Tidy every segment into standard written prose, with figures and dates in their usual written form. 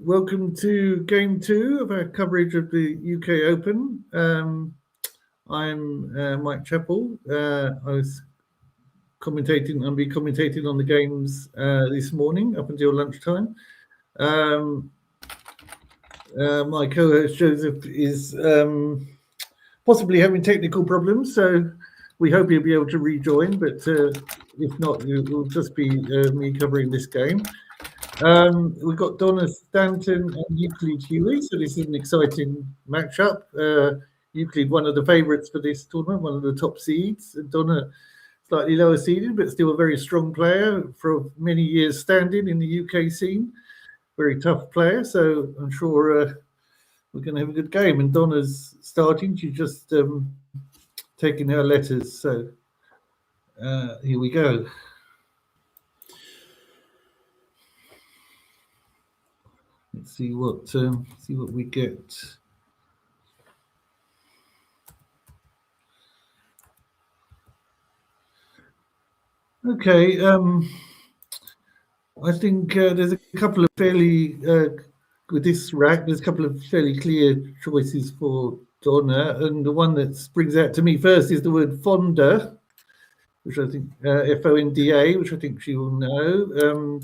welcome to game 2 of our coverage of the UK Open. I'm Mike Chappell. I'll be commentating on the games this morning up until lunchtime. My co-host Joseph is possibly having technical problems, so we hope he'll be able to rejoin, but if not, it will just be me covering this game. We've got Donna, Stanton and Euclid Huey, so this is an exciting matchup. Euclid, one of the favourites for this tournament, one of the top seeds, and Donna slightly lower seeded, but still a very strong player for many years standing in the UK scene. Very tough player, so I'm sure we're going to have a good game. And Donna's starting, she's just taking her letters, so here we go. Let's see what we get. Okay, I think there's a couple of fairly with this rack. There's a couple of fairly clear choices for Donna, and the one that springs out to me first is the word Fonda, which I think Fonda, which I think she will know.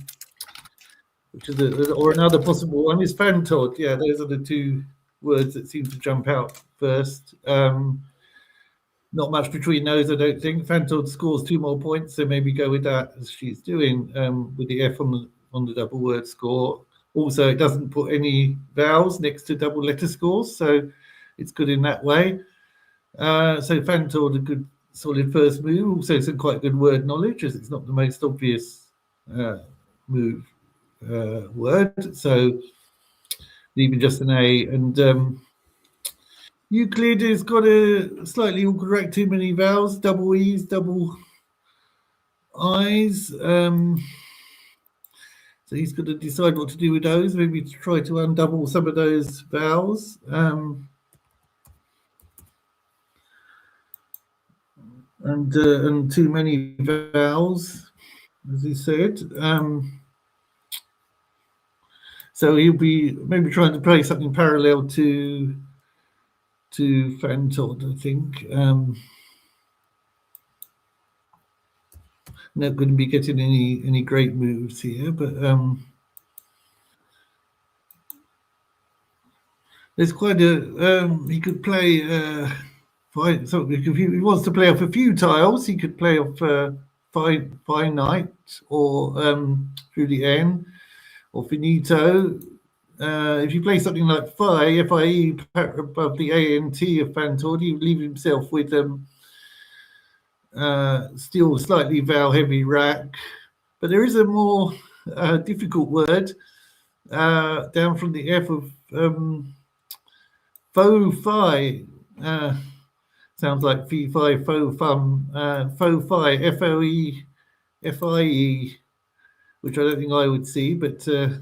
Which is or another possible one is Fantod. Yeah, those are the two words that seem to jump out first. Not much between those, I don't think. Fantod scores 2 more points, so maybe go with that as she's doing with the F on the double word score. Also, it doesn't put any vowels next to double letter scores, so it's good in that way. So Fantod, a good solid first move. Also, some quite good word knowledge, as it's not the most obvious move. Word, so leaving just an A. And Euclid has got a slightly incorrect, too many vowels, double E's, double I's. So he's got to decide what to do with those. Maybe try to undouble some of those vowels. And too many vowels, as he said. So he'll be maybe trying to play something parallel to Fantod, I think. Not going to be getting any great moves here, but there's quite a he could play so if he wants to play off a few tiles, he could play off finite or through the N. Or finito. If you play something like Phi, F-I-E, above the A-N-T of Fantod, you leave himself with still slightly vowel-heavy rack. But there is a more difficult word down from the F of faux-fi. Sounds like fee-fi, faux-fum. Faux-fi, F-O-E, F-I-E. Which I don't think I would see, but that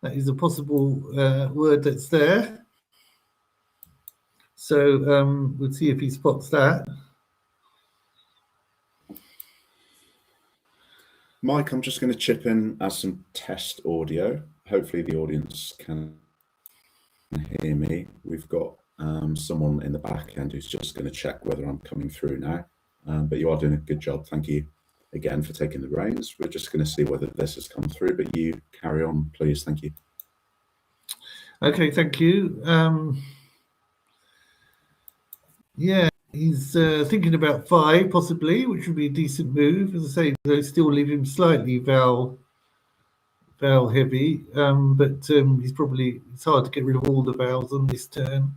is a possible word that's there. So we'll see if he spots that. Mike, I'm just going to chip in as some test audio. Hopefully the audience can hear me. We've got someone in the back end who's just going to check whether I'm coming through now. But you are doing a good job. Thank you again for taking the reins. We're just going to see whether this has come through, but you carry on, please. Thank you. Okay, thank you. Yeah, he's thinking about Phi, possibly, which would be a decent move. As I say, they still leave him slightly vowel heavy, but it's hard to get rid of all the vowels on this turn.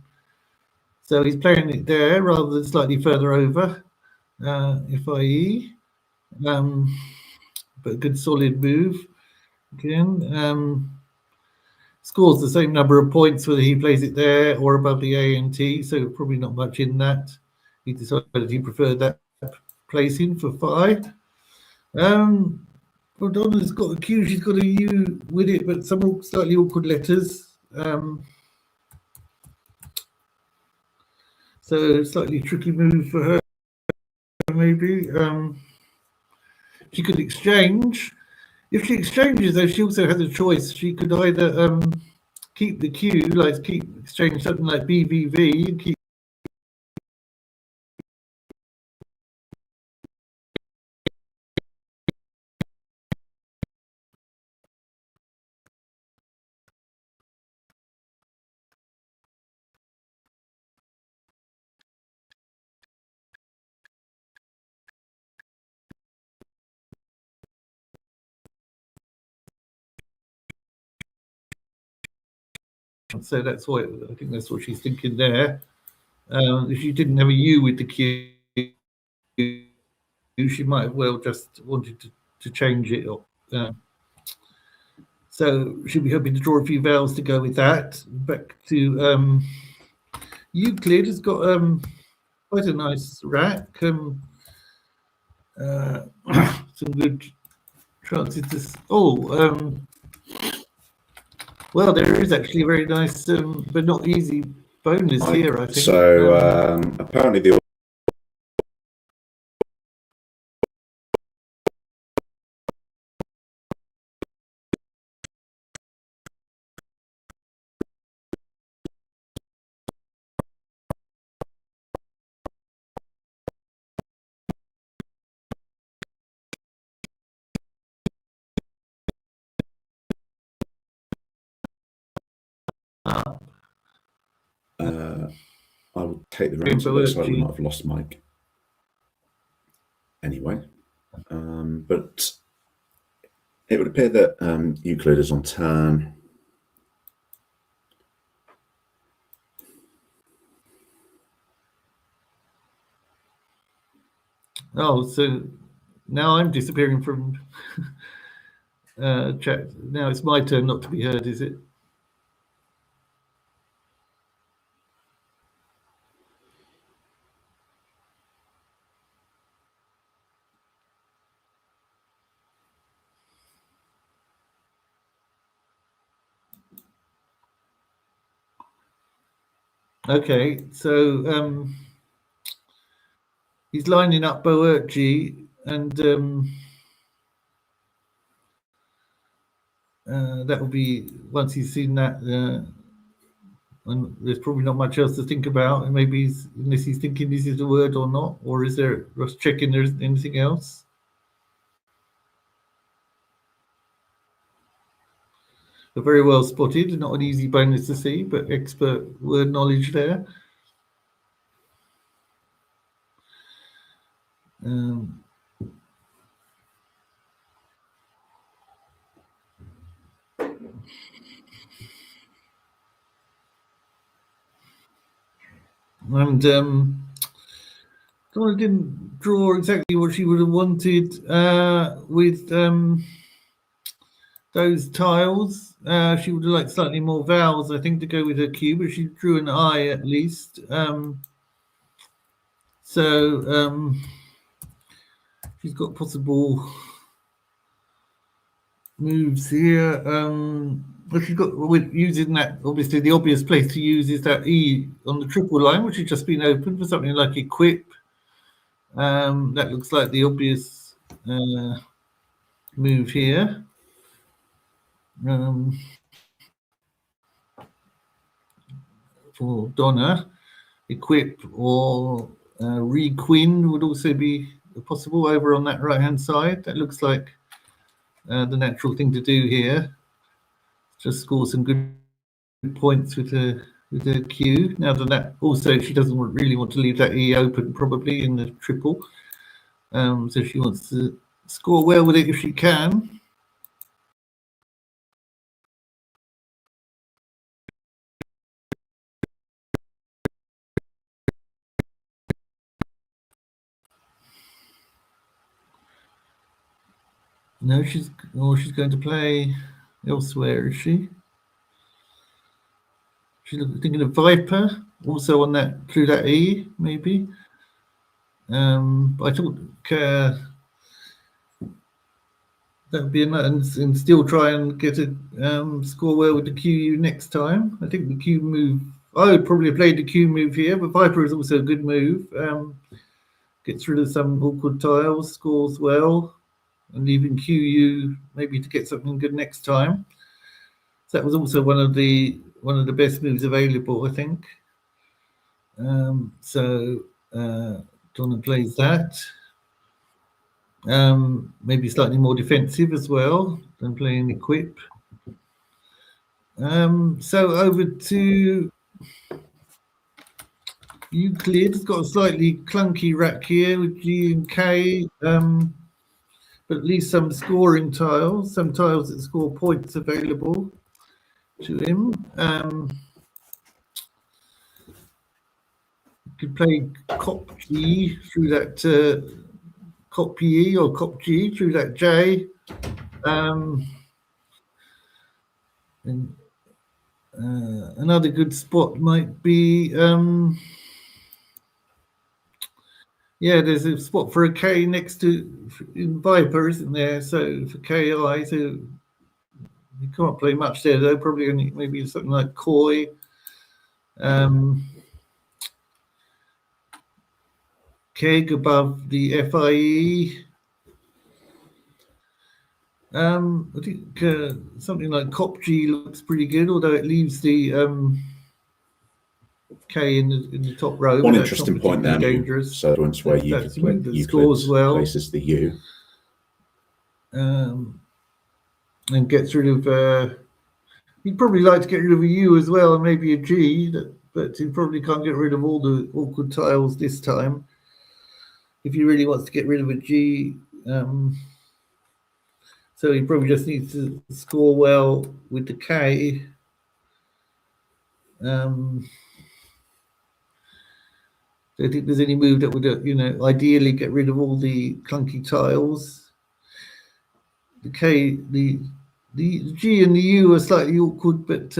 So he's playing it there rather than slightly further over, F-I-E. But a good solid move again. Scores the same number of points whether he plays it there or above the A&T, so probably not much in that. He decided he preferred that placing for Phi. Well, Donna's got a Q, she's got a U with it, but some slightly awkward letters. So slightly tricky move for her, maybe. She could exchange. If she exchanges, though, she also has a choice. She could either keep the Q, like exchange something like BVV, and keep. So that's what I think. That's what she's thinking there. If she didn't have a U with the Q, she might have well just wanted to change it. So she'll be hoping to draw a few vowels to go with that. Back to Euclid has got quite a nice rack. Some good chances to. Well, there is actually a very nice, but not easy bonus here, I think. So apparently the I would take the reins. It looks like we might have lost Mike. Anyway, but it would appear that Euclid is on turn. Oh, so now I'm disappearing from chat. Now it's my turn not to be heard, is it? Okay, so he's lining up Boerchi, and that will be once he's seen that. And there's probably not much else to think about, and maybe unless he's thinking this is the word or not, or is there just checking there's anything else? But very well spotted, not an easy bonus to see, but expert word knowledge there. And Donna didn't draw exactly what she would have wanted with those tiles. She would have liked slightly more vowels, I think, to go with her Q, but she drew an I at least. So she's got possible moves here. But she's got with using that, obviously the obvious place to use is that E on the triple line, which has just been opened for something like equip. That looks like the obvious move here. For Donna, equip or requin would also be possible over on that right hand side. That looks like the natural thing to do here. Just score some good points with the Q. Now that also she doesn't really want to leave that E open probably in the triple. So she wants to score well with it if she can. No, she's going to play elsewhere, is she? She's thinking of Viper, also on that through that E, maybe. But I thought that would be enough, and still try and get a score well with the QU next time. I think the Q move. I would probably have played the Q move here, but Viper is also a good move. Gets rid of some awkward tiles, scores well. and leaving QU maybe to get something good next time. So that was also one of the best moves available, I think. Donna plays that. Maybe slightly more defensive as well than playing equip. So over to Euclid. It's got a slightly clunky rack here with G and K, but at least some scoring tiles, some tiles that score points available to him. Could play Cop G through that Cop E or Cop G through that J. And another good spot might be, there's a spot for a K next to in Viper, isn't there? So for KI, so you can't play much there though. Probably only maybe something like Koi. Keg above the FIE. I think something like Cop G looks pretty good, although it leaves the K in the top row. One interesting point there, dangerous. So once where Euclid scores well, places the U, and gets rid of. He'd probably like to get rid of a U as well, and maybe a G, but he probably can't get rid of all the awkward tiles this time. If he really wants to get rid of a G, so he probably just needs to score well with the K. I don't think there's any move that would, ideally get rid of all the clunky tiles. The K, the G and the U are slightly awkward, but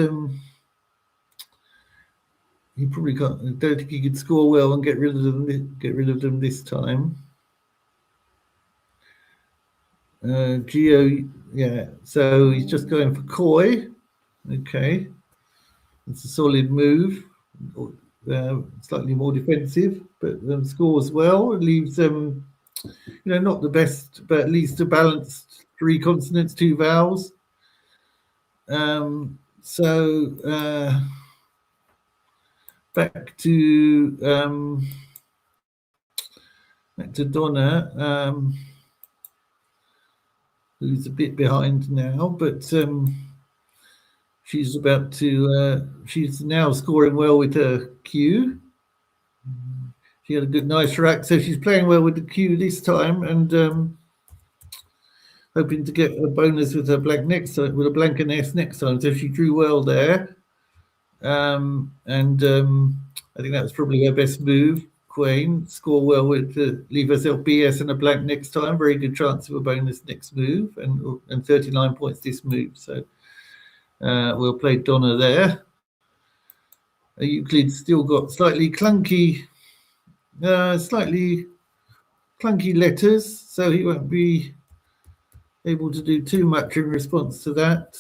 he probably can't. I don't think he could score well and get rid of them this time. Geo, yeah. So he's just going for Koi. Okay, it's a solid move. Slightly more defensive, but scores well. It leaves not the best, but at least a balanced 3 consonants, 2 vowels. Back to Donna, who's a bit behind now, but she's about to. She's now scoring well with her Q. She had a nice rack, so she's playing well with the Q this time, and hoping to get a bonus with her blank next time, with a blank and S next time. So she drew well there, and I think that was probably her best move. Queen score well with leave herself BS and a blank next time. Very good chance of a bonus next move, and 39 points this move. So we'll play Donna there. Euclid's still got slightly clunky letters, so he won't be able to do too much in response to that.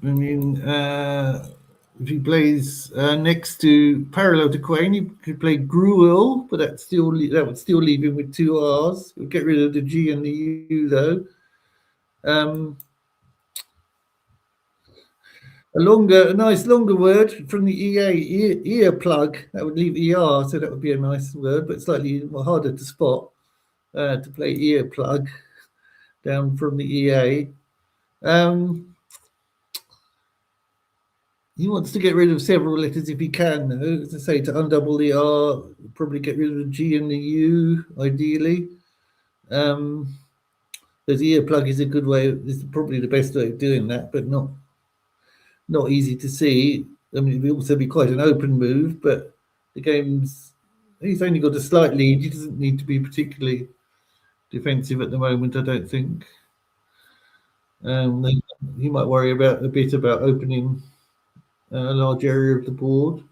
If he plays next to parallel to Quain, he could play Gruel, but that would still leave him with 2 R's. We'll get rid of the G and the U though. A nice longer word from the EA, ear plug. That would leave ER, so that would be a nice word, but slightly more harder to spot. To play ear plug down from the EA. He wants to get rid of several letters if he can, though. As I say, to undouble the R, probably get rid of the G and the U, ideally. The ear plug is a good way. It's probably the best way of doing that, but not easy to see. I mean, it would also be quite an open move, but the game's. He's only got a slight lead. He doesn't need to be particularly defensive at the moment, I don't think. He might worry a bit about opening a large area of the board.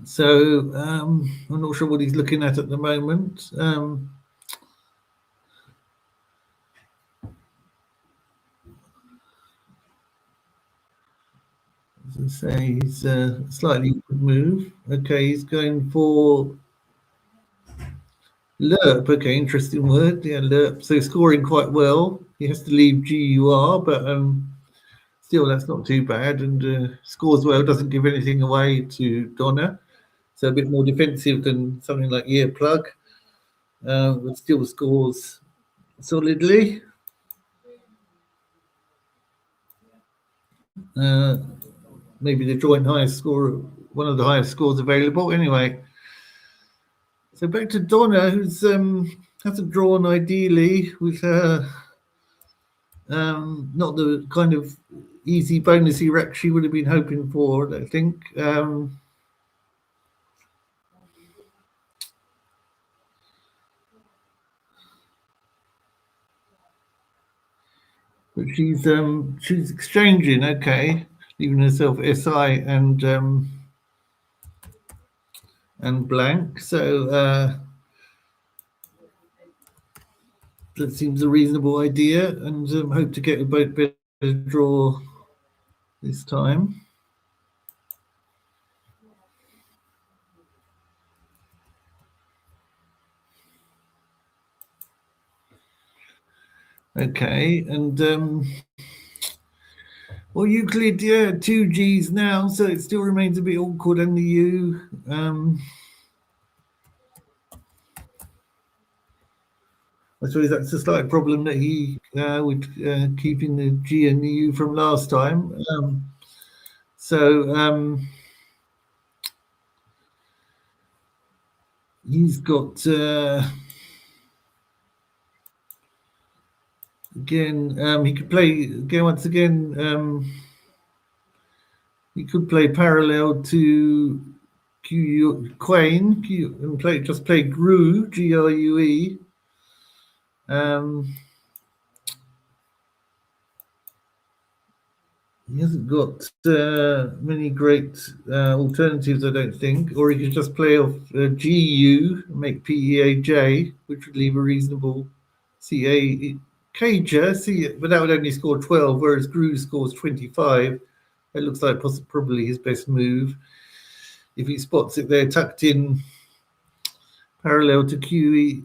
So I'm not sure what he's looking at the moment. As I say, he's slightly good move. Okay, he's going for lerp. Okay, interesting word. Yeah, lerp. So scoring quite well. He has to leave GUR, but still, that's not too bad. And scores well, doesn't give anything away to Donna. So a bit more defensive than something like ear plug, but still scores solidly. Maybe the joint highest score, one of the highest scores available. Anyway, so back to Donna, who's hasn't drawn ideally with her not the kind of easy bonusy rack she would have been hoping for, I think. But she's exchanging, okay, leaving herself SI and blank. So that seems a reasonable idea, and hope to get a better draw this time. Okay, and well, Euclid, yeah, 2 Gs now, so it still remains a bit awkward on the U. I suppose that's a slight problem that he with keeping the G and the U from last time. He's got again. He could play again once again. He could play parallel to Quain and play Grue, GRUE. He hasn't got many great alternatives, I don't think. Or he could just play off GU, make PEAJ, which would leave a reasonable CA Cager, but that would only score 12, whereas Grue scores 25. It looks like probably his best move. If he spots it there tucked in parallel to QUEYN.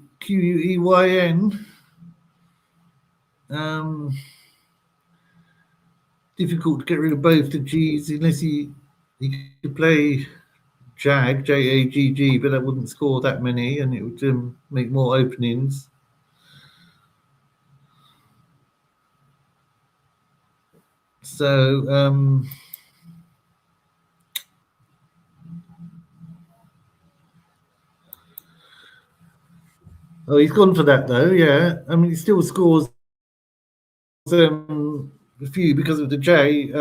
Difficult to get rid of both the G's unless he could play JAG, JAGG, but that wouldn't score that many and it would make more openings. So oh, he's gone for that though. Yeah, I mean, he still scores a few because of the J. He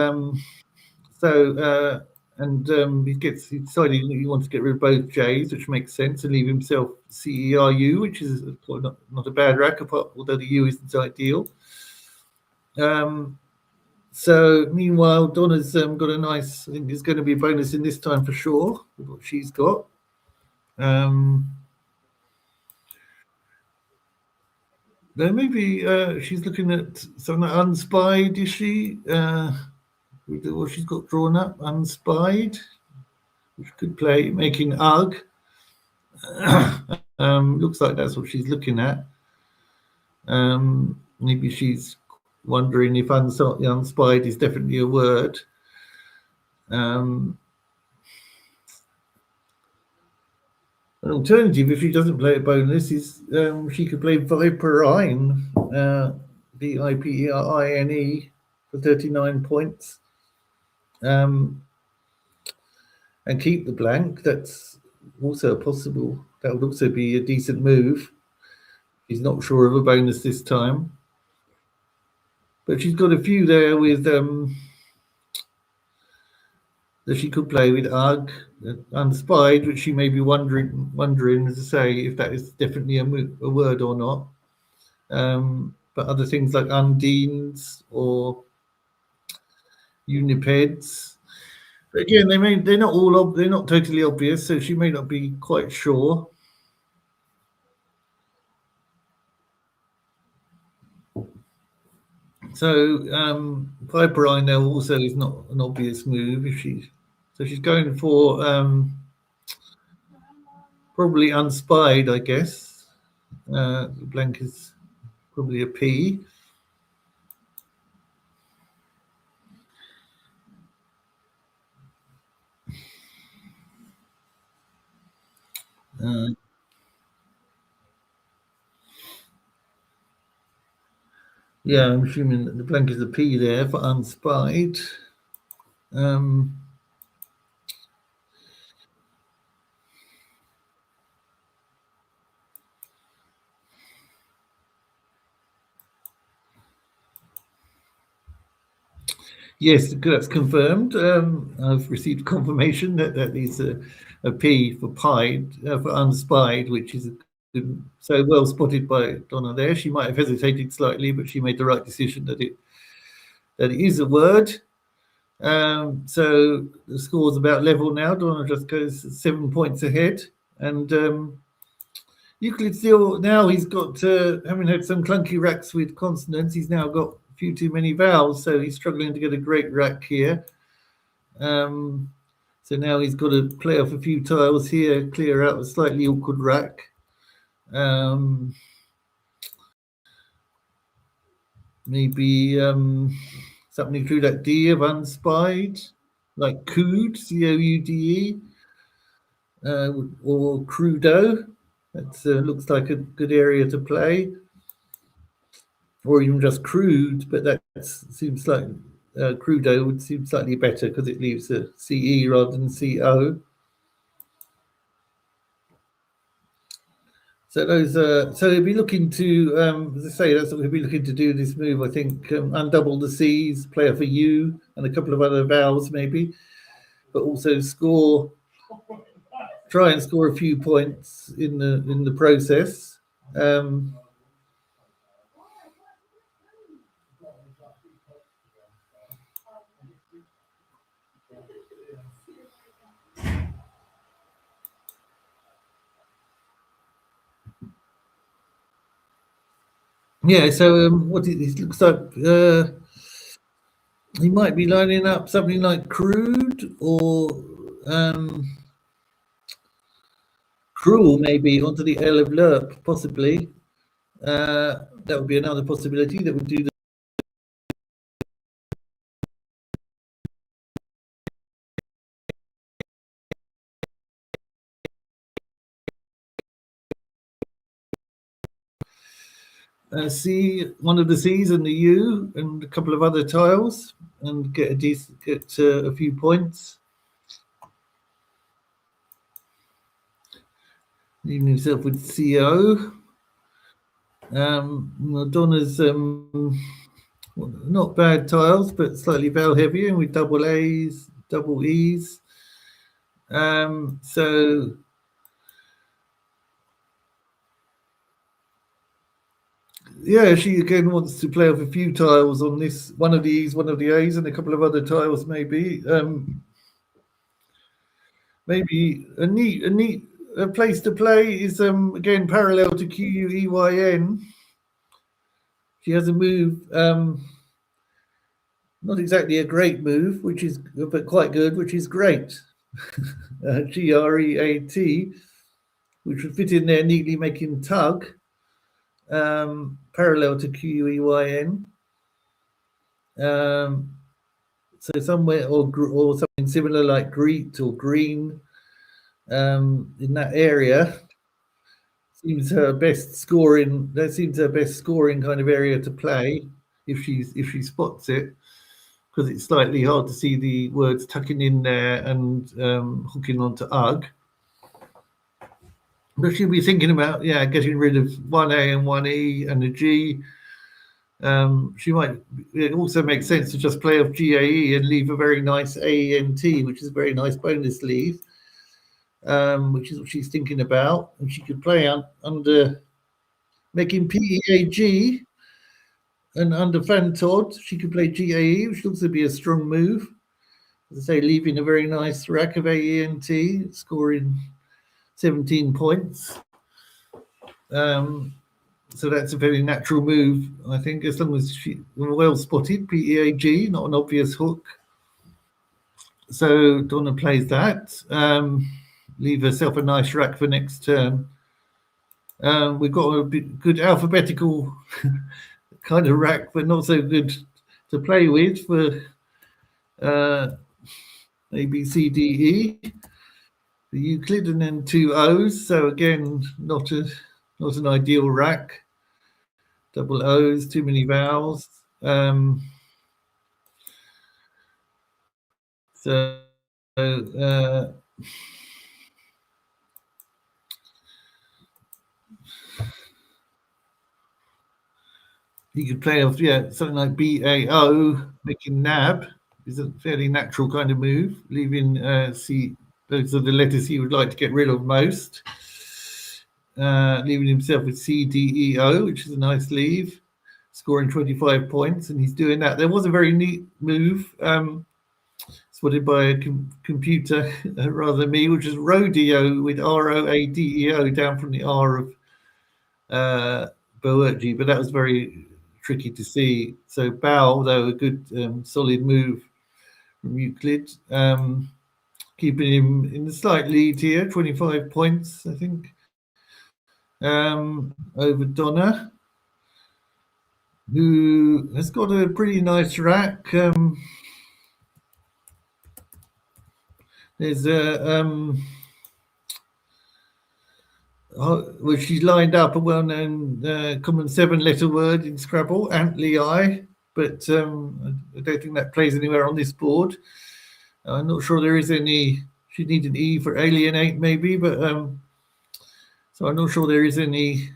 decided he wants to get rid of both J's, which makes sense, and leave himself CERU, which is not a bad rack, although the U isn't ideal. So meanwhile, Donna's got a nice. I think there's going to be a bonus in this time for sure with what she's got. Then maybe she's looking at something like unspied, is she? With what she's got drawn up, unspied, which could play making UG. Looks like that's what she's looking at. Maybe she's wondering if unspied is definitely a word. An alternative, if she doesn't play a bonus, is she could play Viperine, Viperine for 39 points, and keep the blank. That's also possible. That would also be a decent move. She's not sure of a bonus this time, but she's got a few there with that she could play with UG, unspied, which she may be wondering, as I say, if that is definitely a word or not. But other things like undines or unipeds, but again, they're not totally obvious, so she may not be quite sure. So Piper I know also is not an obvious move. If she's going for probably unspied, I guess. Blank is probably a P. Yeah, I'm assuming that the blank is a P there for unspied. Yes, that's confirmed. I've received confirmation that that is a P for pied, for unspied, which is so well spotted by Donna there. She might have hesitated slightly, but she made the right decision that it is a word. So the score's about level now. Donna just goes 7 points ahead, and Euclid still now he's got having had some clunky racks with consonants. He's now got a few too many vowels, so he's struggling to get a great rack here. So now he's got to play off a few tiles here, clear out a slightly awkward rack. Maybe something through that D of unspied, like cooed, C-O-U-D-E, or crudo. That looks like a good area to play. Or even just crude, but that seems like crudo would seem slightly better because it leaves a CE rather than CO. So those, so he'll be looking to, as I say, that's what he'll be looking to do this move. I think undouble the C's, play off a U and a couple of other vowels maybe, but also try and score a few points in the process. Yeah, so what it looks like, he might be lining up something like crude or cruel, maybe onto the L of lerp, possibly. That would be another possibility that would do C, one of the C's and the U and a couple of other tiles and get a few points. Leaving himself with CO. Donna's not bad tiles, but slightly vowel heavier and with double A's, double E's. So yeah, she again wants to play off a few tiles on this, one of the E's, one of the A's, and a couple of other tiles maybe. Maybe a neat place to play is again parallel to QUEYN. She has a move, not exactly a great move, which is but quite good, which is great. GREAT, which would fit in there neatly, making tug. Parallel to QUEYN. So somewhere or something similar like greet or green in that area seems her best scoring. That seems her best scoring kind of area to play if she spots it, because it's slightly hard to see the words tucking in there and hooking onto UG. But she'll be thinking about getting rid of one A and one E and a G. She might. It also makes sense to just play off GAE and leave a very nice AENT, which is a very nice bonus leave, which is what she's thinking about. And she could play under making PEAG, and under Fantod, she could play GAE, which would also be a strong move. As I say, leaving a very nice rack of AENT, scoring 17 points. So that's a very natural move, I think, as long as she well spotted, PEAG, not an obvious hook. So Donna plays that. Leave herself a nice rack for next turn. We've got a good alphabetical kind of rack, but not so good to play with for A, B, C, D, E. The Euclid, and then 2 O's. So again, not an ideal rack. Double O's, too many vowels. You could play off, something like BAO, making NAB is a fairly natural kind of move, leaving C. Those are the letters he would like to get rid of most. Leaving himself with CDEO, which is a nice leave, scoring 25 points, and he's doing that. There was a very neat move spotted by a computer rather than me, which is Rodeo with ROADEO down from the R of Boergi, but that was very tricky to see. So Bow, though, a good solid move from Euclid, keeping him in the slight lead here, 25 points, I think, over Donna, who has got a pretty nice rack. There's a well, she's lined up a well-known common 7-letter word in Scrabble, Antli, but I don't think that plays anywhere on this board. I'm not sure there is any. She'd need an E for alienate, maybe, but so I'm not sure there is any.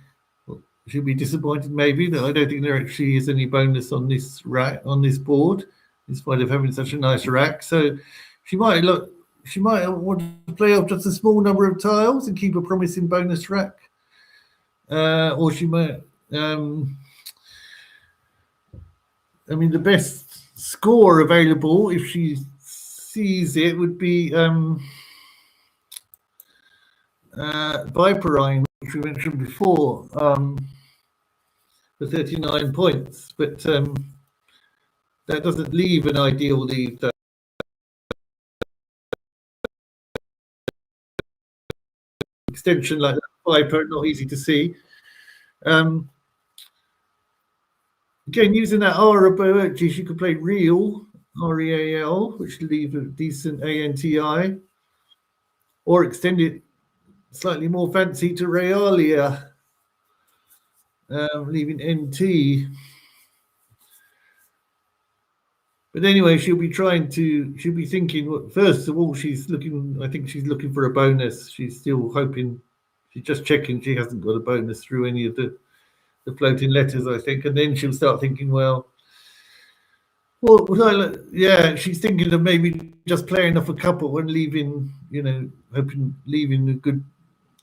She'll be disappointed, maybe, that I don't think there actually is any bonus on this rack on this board, in spite of having such a nice rack. So she might want to play off just a small number of tiles and keep a promising bonus rack. Or she might, I mean, the best score available, if she sees it, would be Viperine, which we mentioned before, for 39 points. But that doesn't leave an ideal lead, though. Extension like that, Viper, not easy to see. Again, using that R of Boergi, she could play Real, REAL, which would leave a decent ANTI, or extend it slightly more fancy to Realia, leaving NT. But anyway, she'll be thinking, well, first of all, I think she's looking for a bonus. She's still hoping, she's just checking she hasn't got a bonus through any of the floating letters, I think. And then she'll start thinking, she's thinking of maybe just playing off a couple and leaving, leaving a good,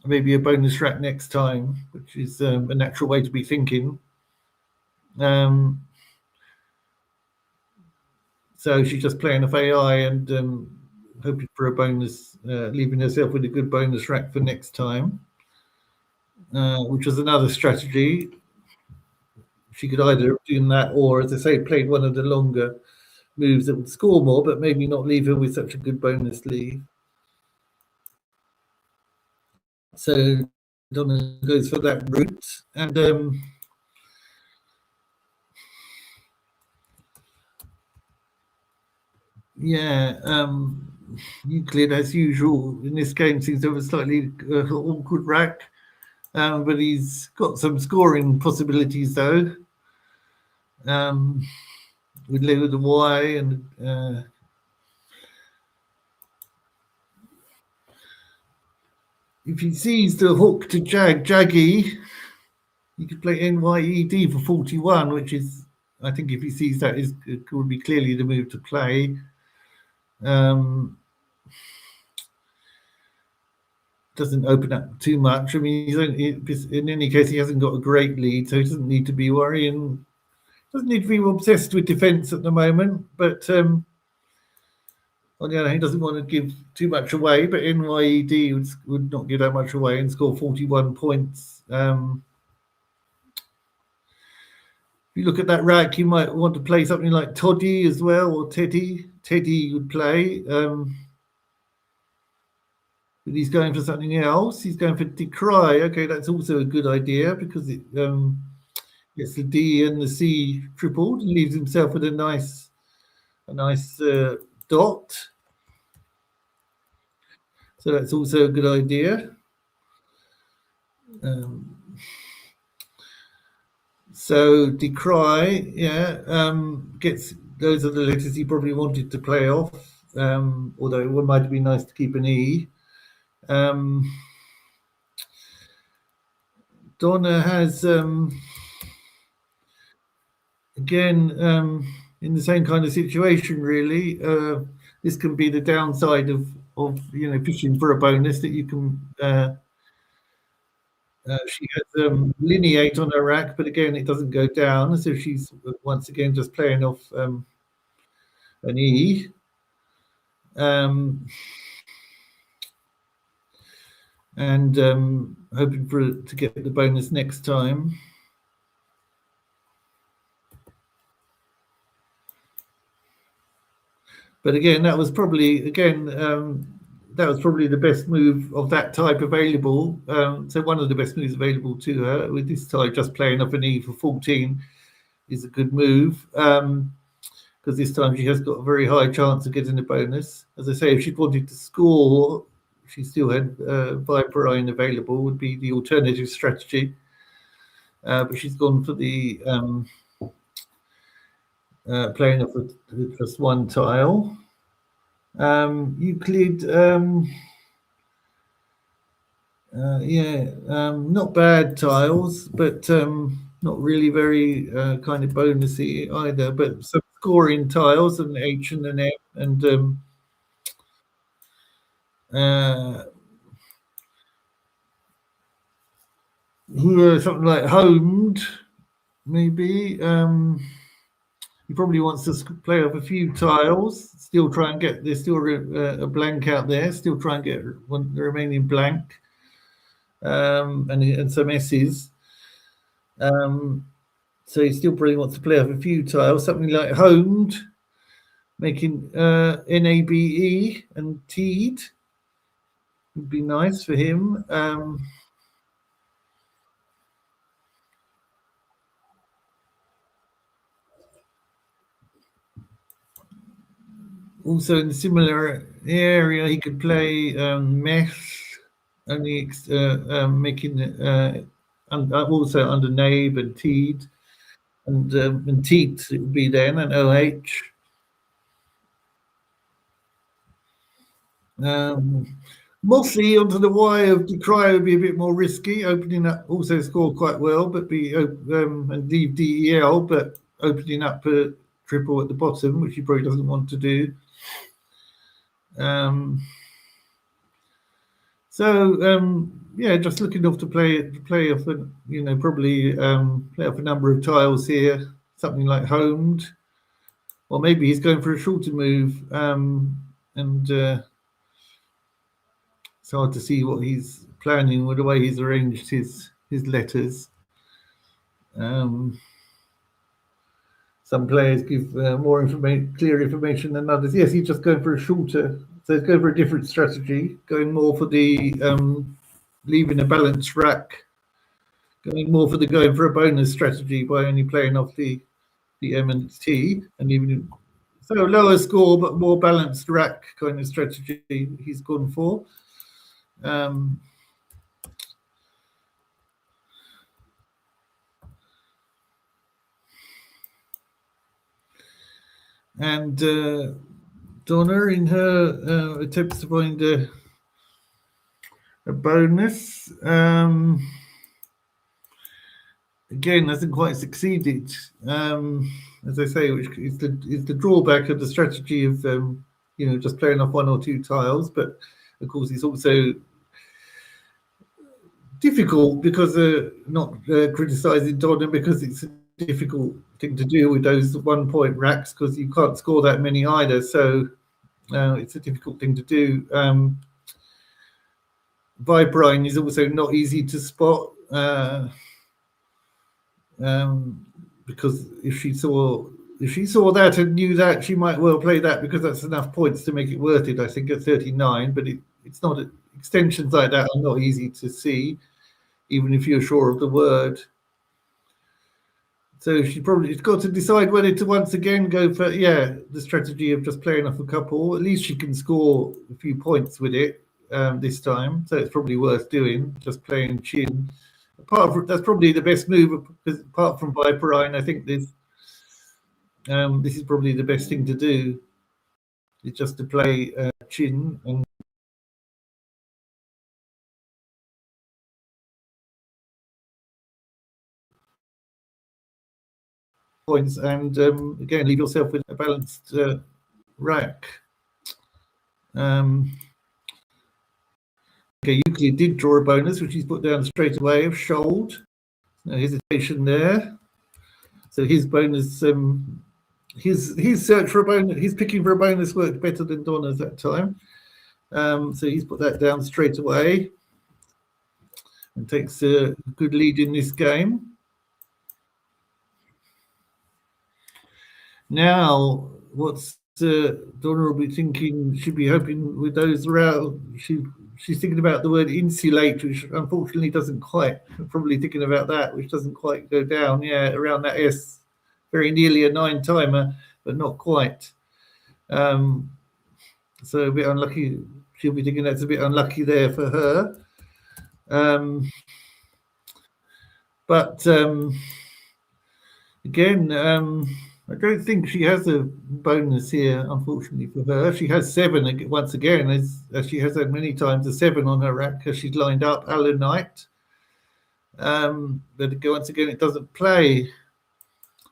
maybe a bonus rack next time, which is a natural way to be thinking. So she's just playing off AI and hoping for a bonus, leaving herself with a good bonus rack for next time, which was another strategy. She could either do that or, as I say, played one of the longer moves that would score more, but maybe not leave her with such a good bonus lead. So Donna goes for that route, and Euclid, as usual in this game, seems to have a slightly awkward rack, but he's got some scoring possibilities, though, with the Y and if he sees the hook to Jaggy, he could play NYED for 41, which is, I think, if he sees that, it would be clearly the move to play. Doesn't open up too much. I mean, in any case, he hasn't got a great lead, so he doesn't need to be worrying. Doesn't need to be obsessed with defence at the moment, but on the other hand, he doesn't want to give too much away. But NYED would not give that much away and score 41 points. If you look at that rack, you might want to play something like Toddy as well, or Teddy. Teddy would play. But he's going for something else. He's going for Decry. Okay, that's also a good idea because it gets the D and the C tripled and leaves himself with a nice dot. So that's also a good idea. So Decry, gets, those are the letters he probably wanted to play off, although it might be nice to keep an E. Donna has, again, in the same kind of situation, really. This can be the downside of fishing for a bonus, that you can. She has lineate on her rack, but again, it doesn't go down, so she's once again just playing off an E. And hoping to get the bonus next time. But again, that was probably the best move of that type available. So one of the best moves available to her, with this type just playing off an E for 14 is a good move, because this time she has got a very high chance of getting a bonus. As I say, if she'd wanted to score, she still had Viperine available, would be the alternative strategy. But she's gone for the playing off with just one tile. Euclid, not bad tiles, but not really very kind of bonusy either. But some scoring tiles, an H and an M, and something like homed, maybe. He probably wants to play off a few tiles, still try and get, there's still a blank out there, still try and get the remaining blank, and some S's. So he still probably wants to play off a few tiles, something like homed, making NABE and T'd would be nice for him. Also in a similar area, he could play mesh, only making also under NABE and T'd, and T'd it would be then an OH. Mostly onto the Y of Decry would be a bit more risky. Opening up, also score quite well, but be and leave DEL, but opening up a triple at the bottom, which he probably doesn't want to do. Just looking off to play off, probably play off a number of tiles here, something like homed, or maybe he's going for a shorter move, and it's hard to see what he's planning with the way he's arranged his letters. Some players give more clear information than others. Yes, he's just going for a shorter. So he's going for a different strategy, going more for the leaving a balanced rack, going for a bonus strategy by only playing off the M and T, and even so lower score but more balanced rack kind of strategy he's gone for. And Donna, in her attempts to find a bonus, again hasn't quite succeeded. As I say, which is the drawback of the strategy of just playing off one or two tiles. But of course, it's also difficult because not criticizing Donna, because it's a difficult thing to do with those 1 point racks, because you can't score that many either. So it's a difficult thing to do. Viperine is also not easy to spot. because if she saw that and knew that, she might well play that because that's enough points to make it worth it. I think at 39, but it's not. Extensions like that are not easy to see, even if you're sure of the word. So she's got to decide whether to once again go for the strategy of just playing off a couple. At least she can score a few points with it this time, so it's probably worth doing. Just playing chin. That's probably the best move, because apart from Viperine, I think this is probably the best thing to do. Is just to play chin and points, and again leave yourself with a balanced rack. Okay, Euclid did draw a bonus, which he's put down straight away of Shold. No hesitation there. So his bonus, his search for a bonus, his picking for a bonus worked better than Donna's that time. So he's put that down straight away and takes a good lead in this game. Now, what's Donna will be thinking? She'd be hoping with those around. She's thinking about the word insulate, which unfortunately doesn't quite. Probably thinking about that, which doesn't quite go down. Yeah, around that S, very nearly a 9-timer, but not quite. So a bit unlucky. She'll be thinking that's a bit unlucky there for her. But again, I don't think she has a bonus here, unfortunately for her. She has 7 once again, as she has had many times, a 7 on her rack because she's lined up Allanite. But once again, it doesn't play.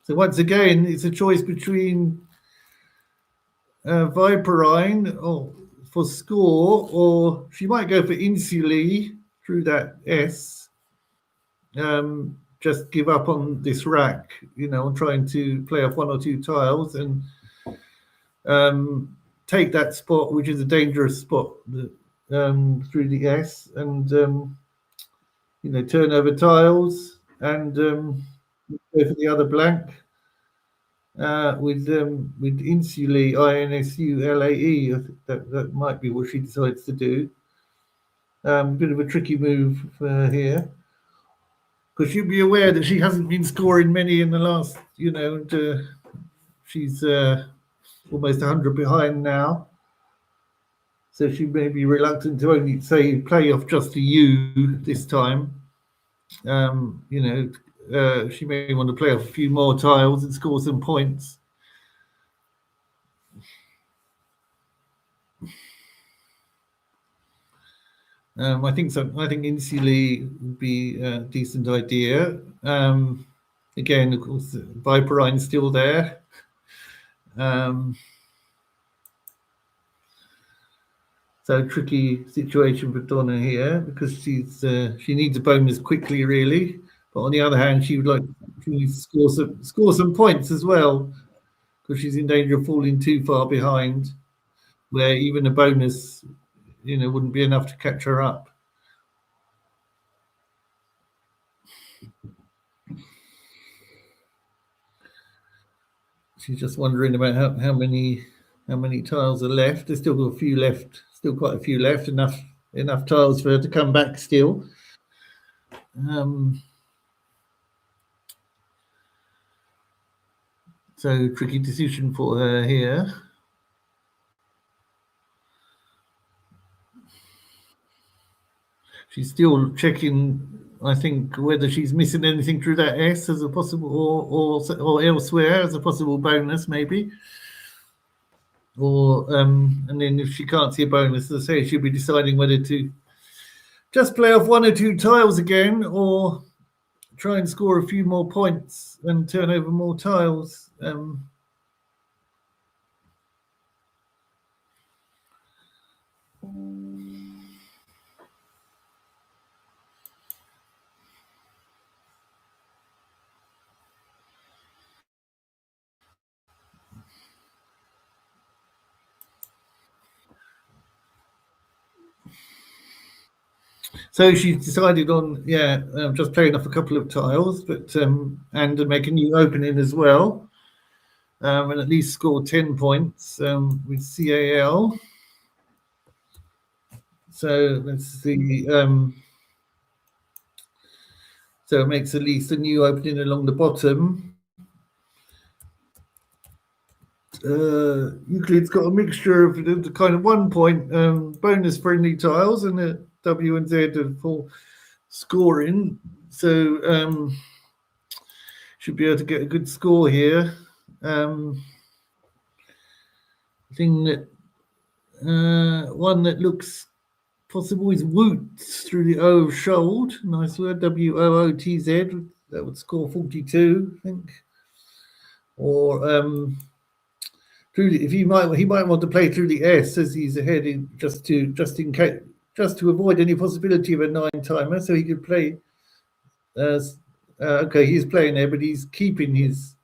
So once again, it's a choice between Viperine or for score, or she might go for Insuli through that S. Just give up on this rack, on trying to play off 1 or 2 tiles and take that spot, which is a dangerous spot, through the S, and turn over tiles and go for the other blank with Insulae, Insulae. I think that might be what she decides to do. Bit of a tricky move for her here, because you'd be aware that she hasn't been scoring many in the last, and she's almost 100 behind now. So she may be reluctant to only say play off just a U this time. She may want to play off a few more tiles and score some points. I think so. I think Insulae would be a decent idea. Again, of course, Viperine's still there. So tricky situation for Donna here, because she needs a bonus quickly, really. But on the other hand, she would like to score some points as well, because she's in danger of falling too far behind, where even a bonus, wouldn't be enough to catch her up. She's just wondering about how many tiles are left. There's still a few left. Still quite a few left. Enough tiles for her to come back still. So tricky decision for her here. She's still checking, I think, whether she's missing anything through that S as a possible, or elsewhere as a possible bonus, maybe. Or and then if she can't see a bonus, as I say, she'll be deciding whether to just play off 1 or 2 tiles again, or try and score a few more points and turn over more tiles. So she's decided on just playing off a couple of tiles, but and make a new opening as well, and at least score 10 points with CAL. So let's see. So it makes at least a new opening along the bottom. Euclid's got a mixture of the kind of 1 point bonus friendly tiles and the W and Z for scoring. So should be able to get a good score here. Thing that one that looks possible is Woots through the O of Shoaled. Nice word, WOOTZ. That would score 42, I think. Or if he might want to play through the S as he's ahead, just in case, just to avoid any possibility of a 9-timer, so he could play. Okay, he's playing there, but he's keeping his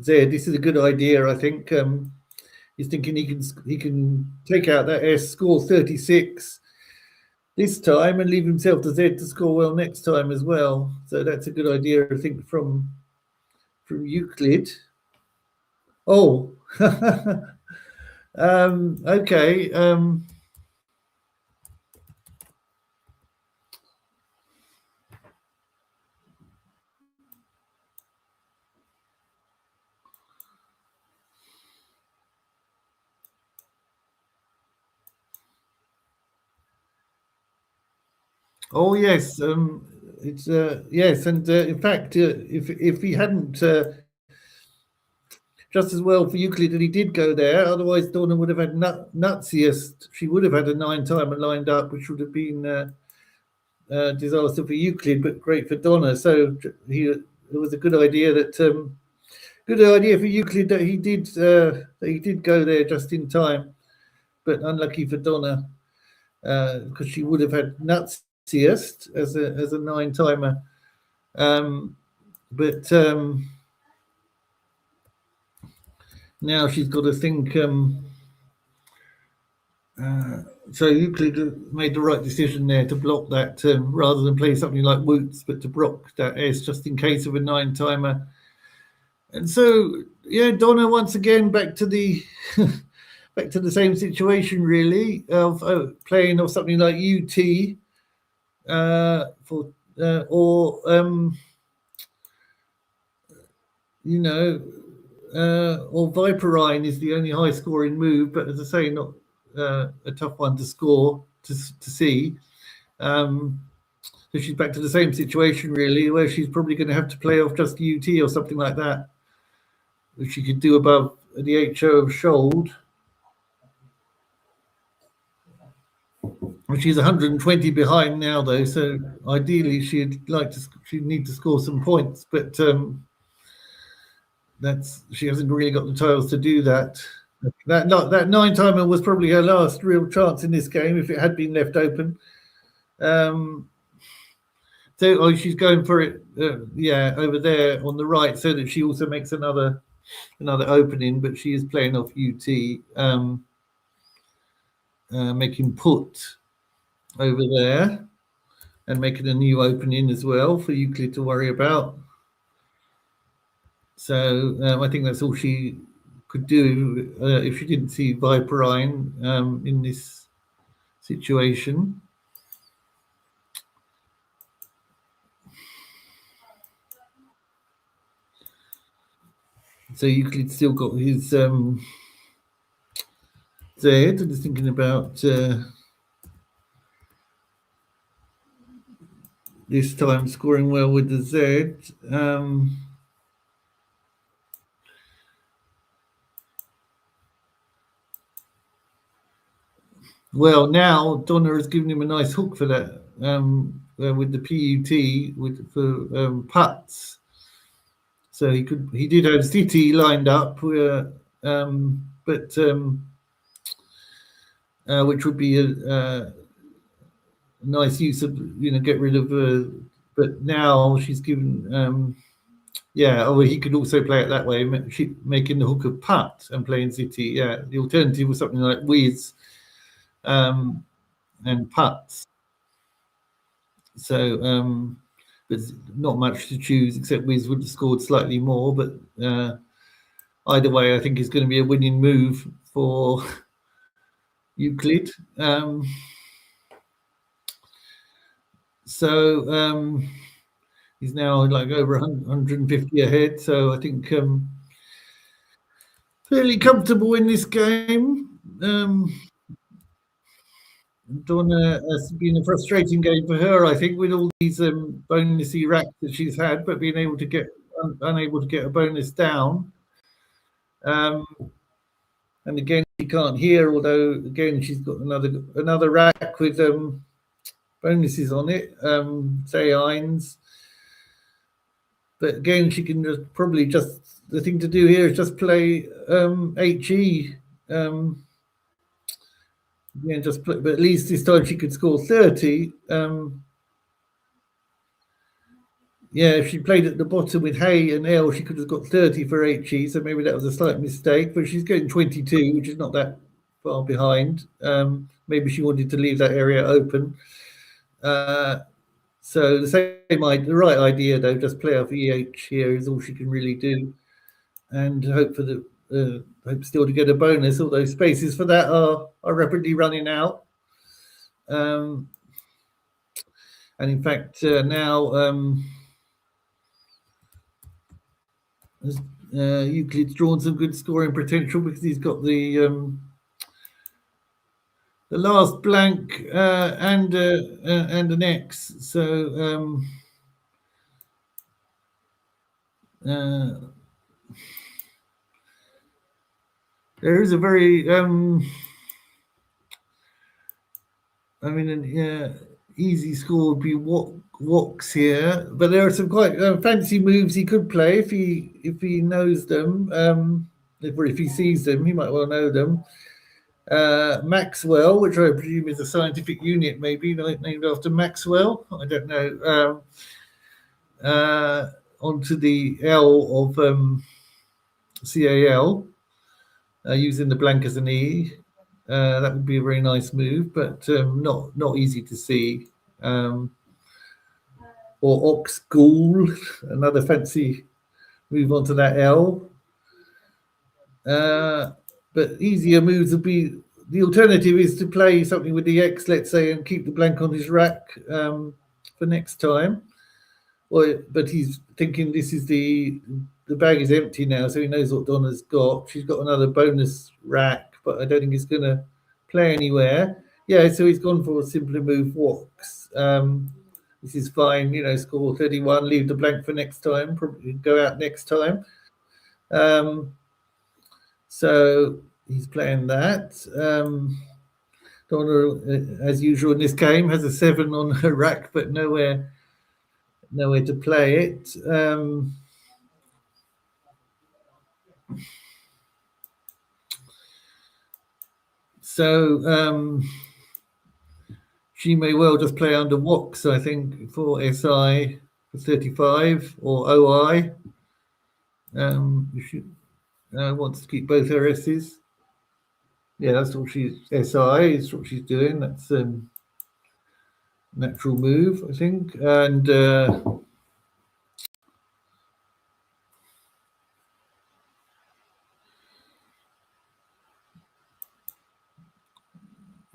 Z. This is a good idea, I think. He's thinking he can take out that S, score 36 this time, and leave himself the Z to score well next time as well. So that's a good idea, I think, from Euclid. Oh, okay. Oh yes, it's yes, and in fact, if he hadn't just as well for Euclid that he did go there, otherwise Donna would have had nutsiest. She would have had a 9-timer lined up, which would have been disaster for Euclid, but great for Donna. So it was a good idea that good idea for Euclid that he did go there just in time, but unlucky for Donna because she would have had nutsiest as a 9-timer. But now she's got to think. So Euclid made the right decision there to block that rather than play something like Woots, but to block that S just in case of a 9-timer. And so, yeah, Donna once again back to the back to the same situation really of playing or something like UT or or Viperine is the only high scoring move, but as I say, not a tough one to score to see. So she's back to the same situation really, where she's probably going to have to play off just UT or something like that, which she could do above the HO of Shoaled, which is 120 behind now though. So ideally she'd need to score some points, but she hasn't really got the tiles to do that. That 9-timer was probably her last real chance in this game if it had been left open. So she's going for it, over there on the right, so that she also makes another opening. But she is playing off UT, making put over there, and making a new opening as well for Euclid to worry about. So I think that's all she could do if she didn't see Viperine in this situation. So Euclid's still got his Z. I'm just thinking about this time scoring well with the Z. Well, now Donna has given him a nice hook for that with the PUT for putts. So he did have City lined up, but which would be a nice use of get rid of. But now she's given. He could also play it that way, making the hook of putt and playing City. Yeah, the alternative was something like Wiz and putts. So there's not much to choose, except Wiz would have scored slightly more. But either way, I think it's going to be a winning move for Euclid. So he's now like over 150 ahead. So I think fairly comfortable in this game. Donna has been a frustrating game for her, I think, with all these bonusy racks that she's had, but being able to get unable to get a bonus down. And again, she can't hear, although again she's got another rack with bonuses on it, say Eins. But again, she can probably just, the thing to do here is just play HE. Yeah, just play, but at least this time she could score 30. Yeah, if she played at the bottom with Hay and L, she could have got 30 for HE, so maybe that was a slight mistake, but she's getting 22, which is not that far behind. Maybe she wanted to leave that area open. So the right idea though, just play off EH here is all she can really do, and hope for hope still to get a bonus. Although spaces for that are rapidly running out, and in fact now Euclid's drawn some good scoring potential because he's got the last blank and an X. So there is a very easy score would be Woks here, but there are some quite fancy moves he could play if he knows them. If he sees them, he might well know them. Maxwell, which I presume is a scientific unit, maybe named after Maxwell. I don't know. Onto the L of CAL, using the blank as an E. That would be a very nice move, but not easy to see. Or Ox Ghoul, another fancy move onto that L. But easier moves would be, the alternative is to play something with the X, let's say, and keep the blank on his rack for next time. But he's thinking this is the bag is empty now, so he knows what Donna's got. She's got another bonus rack, but I don't think it's going to play anywhere. Yeah, so he's gone for a simpler move, Woks. This is fine, score 31, leave the blank for next time, probably go out next time. So he's playing that. Donna, as usual in this game, has a 7 on her rack, but nowhere to play it. So she may well just play under Woks, I think, for SI for 35 or OI. She wants to keep both her S's. Yeah, that's what SI is what she's doing. That's natural move, I think. And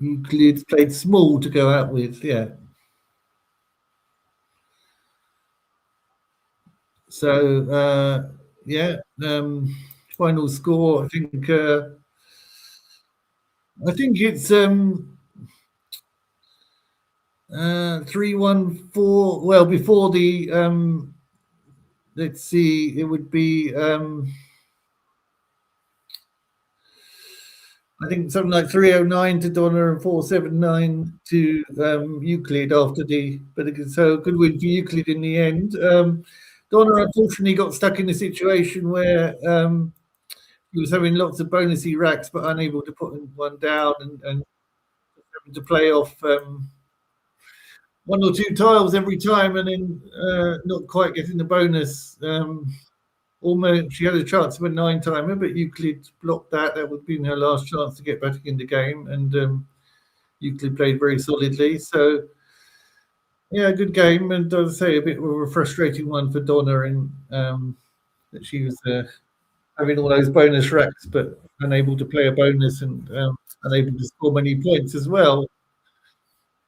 Euclid played small to go out with, yeah. So final score, I think it's 3-1-4. Well, before the let's see, it would be I think something like 309 to Donna and 479 to Euclid after so good win for Euclid in the end. Donna unfortunately got stuck in a situation where he was having lots of bonusy racks but unable to put one down and having to play off 1 or 2 tiles every time and then not quite getting the bonus. Almost, she had a chance of a 9-timer, but Euclid blocked that. That would have been her last chance to get back in the game, and Euclid played very solidly. So Yeah, good game, and I'd say a bit of a frustrating one for Donna in that she was having all those bonus racks, but unable to play a bonus and unable to score many points as well.